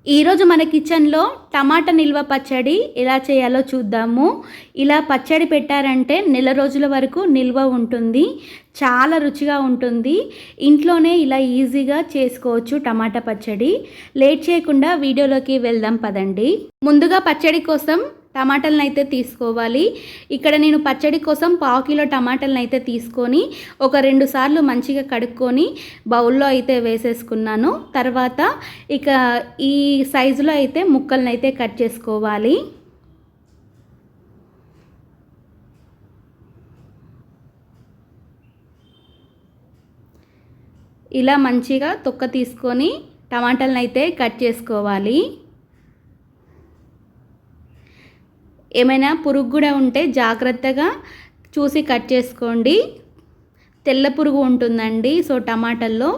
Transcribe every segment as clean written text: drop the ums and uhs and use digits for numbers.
ఈరోజు మన కిచెన్లో టమాటా నిల్వ పచ్చడి ఎలా చేయాలో చూద్దాము. ఇలా పచ్చడి పెట్టారంటే నెల రోజుల వరకు నిల్వ ఉంటుంది. చాలా రుచిగా ఉంటుంది. ఇంట్లోనే ఇలా ఈజీగా చేసుకోవచ్చు టమాటా పచ్చడి. లేట్ చేయకుండా వీడియోలోకి వెళ్దాం పదండి. ముందుగా పచ్చడి కోసం టమాటాలను అయితే తీసుకోవాలి. ఇక్కడ నేను పచ్చడి కోసం 1/2 కిలో టమాటాలను అయితే తీసుకొని ఒక 2 సార్లు మంచిగా కడుక్కొని బౌల్లో అయితే వేసేసుకున్నాను. తర్వాత ఇక ఈ సైజులో అయితే ముక్కలను అయితే కట్ చేసుకోవాలి. ఇలా మంచిగా తొక్క తీసుకొని టమాటాలను అయితే కట్ చేసుకోవాలి. ఏమైనా పురుగు కూడా ఉంటే జాగ్రత్తగా చూసి కట్ చేసుకోండి. తెల్ల పురుగు ఉంటుందండి. సో టమాటాల్లో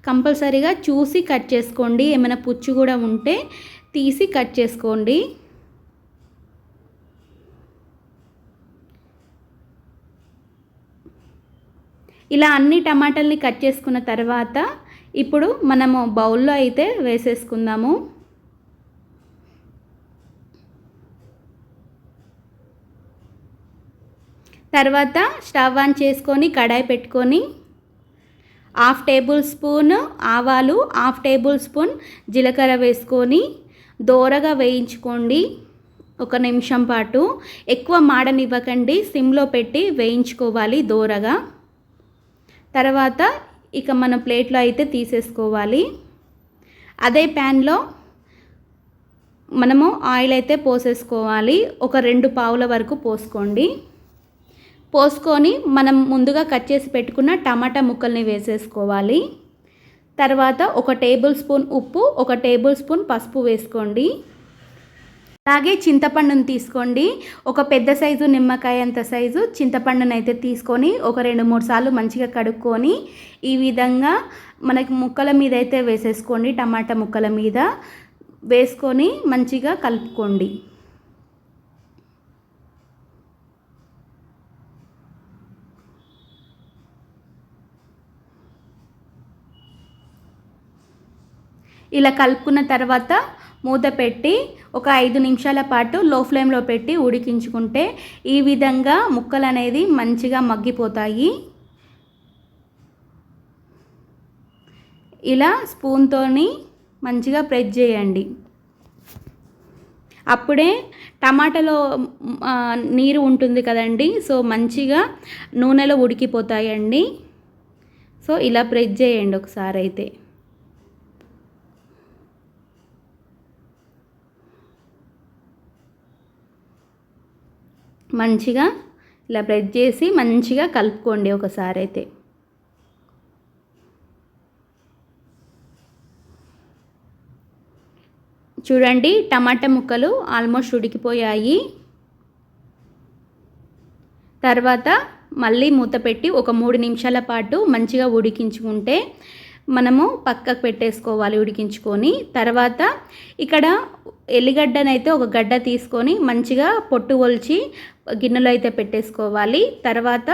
కంపల్సరీగా చూసి కట్ చేసుకోండి. ఏమైనా పుచ్చు కూడా ఉంటే తీసి కట్ చేసుకోండి. ఇలా అన్ని టమాటాలని కట్ చేసుకున్న తర్వాత ఇప్పుడు మనము బౌల్లో అయితే వేసేసుకుందాము. తర్వాత స్టవ్ ఆన్ చేసుకొని కడాయి పెట్టుకొని 1/2 టేబుల్ స్పూన్ ఆవాలు, 1/2 టేబుల్ స్పూన్ జీలకర్ర వేసుకొని దోరగా వేయించుకోండి. 1 నిమిషం పాటు. ఎక్కువ మాడనివ్వకండి, సిమ్లో పెట్టి వేయించుకోవాలి దోరగా. తర్వాత ఇక మన ప్లేట్లో అయితే తీసేసుకోవాలి. అదే ప్యాన్లో మనము ఆయిల్ అయితే పోసేసుకోవాలి. ఒక 2 పావుల వరకు పోసుకోండి. పోసుకొని మనం ముందుగా కట్ చేసి పెట్టుకున్న టమాటా ముక్కల్ని వేసేసుకోవాలి. తర్వాత 1 టేబుల్ స్పూన్ ఉప్పు, 1 టేబుల్ స్పూన్ పసుపు వేసుకోండి. అలాగే చింతపండును తీసుకోండి. ఒక పెద్ద సైజు నిమ్మకాయ అంత సైజు చింతపండును అయితే తీసుకొని ఒక 2-3 సార్లు మంచిగా కడుక్కొని ఈ విధంగా మనకి ముక్కల మీద అయితే వేసేసుకోండి. టమాటా ముక్కల మీద వేసుకొని మంచిగా కలుపుకోండి. ఇలా కలుపుకున్న తర్వాత మూత పెట్టి ఒక 5 నిమిషాల పాటు లో ఫ్లేమ్లో పెట్టి ఉడికించుకుంటే ఈ విధంగా ముక్కలు అనేది మంచిగా మగ్గిపోతాయి. ఇలా స్పూన్తోని మంచిగా ప్రెస్ చేయండి. అప్పుడే టమాటాలో నీరు ఉంటుంది కదండి, సో మంచిగా నూనెలో ఉడికిపోతాయండి. సో ఇలా ప్రెస్ చేయండి ఒకసారి అయితే. మంచిగా ఇలా ప్రెస్ చేసి మంచిగా కలుపుకోండి ఒకసారి అయితే. చూడండి, టమాటా ముక్కలు ఆల్మోస్ట్ ఉడికిపోయాయి. తర్వాత మళ్ళీ మూత పెట్టి ఒక 3 నిమిషాల పాటు మంచిగా ఉడికించుకుంటే మనము పక్కకు పెట్టేసుకోవాలి ఉడికించుకొని. తర్వాత ఇక్కడ ఎల్లిగడ్డనైతే ఒక గడ్డ తీసుకొని మంచిగా పొట్టు ఒలిచి గిన్నెలో అయితే పెట్టేసుకోవాలి. తర్వాత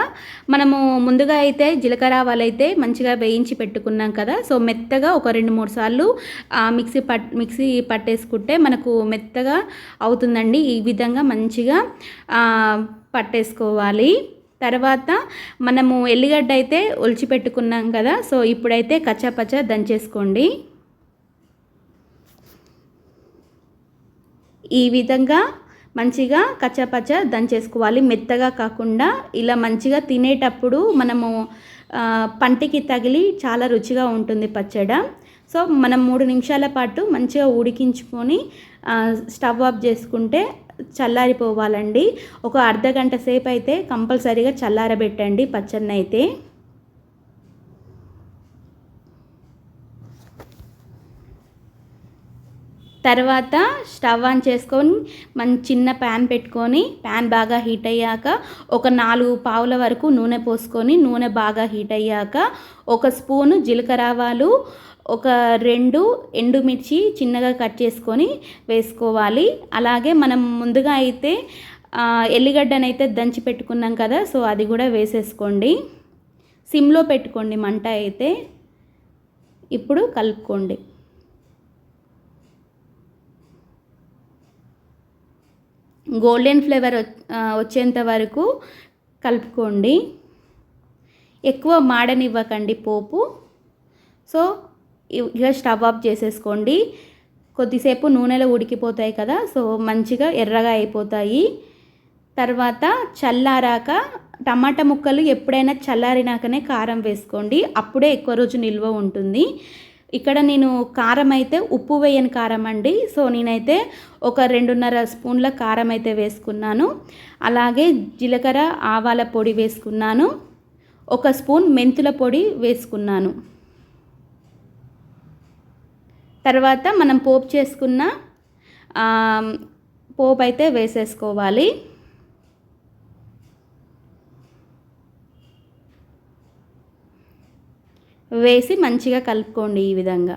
మనము ముందుగా అయితే జీలకర్ర ఆవాలు అయితే మంచిగా వేయించి పెట్టుకున్నాం కదా, సో మెత్తగా ఒక 2-3 సార్లు మిక్సీ పట్టేసుకుంటే మనకు మెత్తగా అవుతుందండి. ఈ విధంగా మంచిగా పట్టేసుకోవాలి. తర్వాత మనము ఎల్లిగడ్డ అయితే ఒలిచి పెట్టుకున్నాం కదా, సో ఇప్పుడైతే కచ్చాపచ్చా దంచేసుకోండి. ఈ విధంగా మంచిగా కచ్చాపచ్చా దంచేసుకోవాలి, మెత్తగా కాకుండా. ఇలా మంచిగా తినేటప్పుడు మనము పంటికి తగిలి చాలా రుచిగా ఉంటుంది పచ్చడి. సో మనం 3 నిమిషాల పాటు మంచిగా ఉడికించుకొని స్టవ్ ఆఫ్ చేసుకుంటే చల్లారిపోవాలండి. ఒక అర్ధగంట సేపు అయితే కంపల్సరీగా చల్లారబెట్టండి పచ్చడిని అయితే. తర్వాత స్టవ్ ఆన్ చేసుకొని చిన్న ప్యాన్ పెట్టుకొని ప్యాన్ బాగా హీట్ అయ్యాక ఒక 4 పావుల వరకు నూనె పోసుకొని నూనె బాగా హీట్ అయ్యాక 1 స్పూను జీలకర్ర ఆవాలు, ఒక 2 ఎండుమిర్చి చిన్నగా కట్ చేసుకొని వేసుకోవాలి. అలాగే మనం ముందుగా అయితే ఎల్లిగడ్డనైతే దంచి పెట్టుకున్నాం కదా, సో అది కూడా వేసేసుకోండి. సిమ్లో పెట్టుకోండి మంట అయితే. ఇప్పుడు కలుపుకోండి. గోల్డెన్ ఫ్లేవర్ వచ్చేంత వరకు కలుపుకోండి. ఎక్కువ మాడనివ్వకండి పోపు. సో ఇక స్టవ్ ఆఫ్ చేసేసుకోండి. కొద్దిసేపు నూనెలో ఉడికిపోతాయి కదా, సో మంచిగా ఎర్రగా అయిపోతాయి. తర్వాత చల్లారాక టమాటా ముక్కలు ఎప్పుడైనా చల్లారినాకనే కారం వేసుకోండి, అప్పుడే ఎక్కువ రోజు నిల్వ ఉంటుంది. ఇక్కడ నేను కారం అయితే ఉప్పు వేయని కారం అండి. సో నేనైతే ఒక 2.5 స్పూన్ల కారం అయితే వేసుకున్నాను. అలాగే జీలకర్ర ఆవాల పొడి వేసుకున్నాను. 1 స్పూన్ మెంతుల పొడి వేసుకున్నాను. తర్వాత మనం పోపు చేసుకున్న పోపు అయితే వేసేసుకోవాలి. వేసి మంచిగా కలుపుకోండి ఈ విధంగా.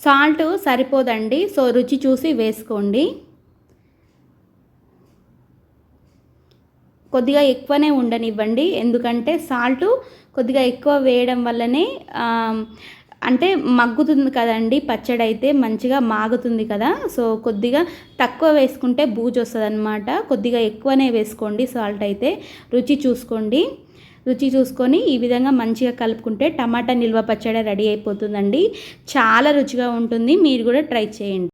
సాల్ట్ సరిపోదండి, సో రుచి చూసి వేసుకోండి. కొద్దిగా ఎక్కువనే ఉండనివ్వండి, ఎందుకంటే సాల్ట్ కొద్దిగా ఎక్కువ వేయడం వల్లనే అంటే మగ్గుతుంది కదండి, పచ్చడి అయితే మంచిగా మాగుతుంది కదా. సో కొద్దిగా తక్కువ వేసుకుంటే బూజు వస్తుంది అనమాట. కొద్దిగా ఎక్కువనే వేసుకోండి సాల్ట్ అయితే. రుచి చూసుకోండి. రుచి చూసుకొని ఈ విధంగా మంచిగా కలుపుకుంటే టమాటా నిల్వ పచ్చడి రెడీ అయిపోతుందండి. చాలా రుచిగా ఉంటుంది. మీరు కూడా ట్రై చేయండి.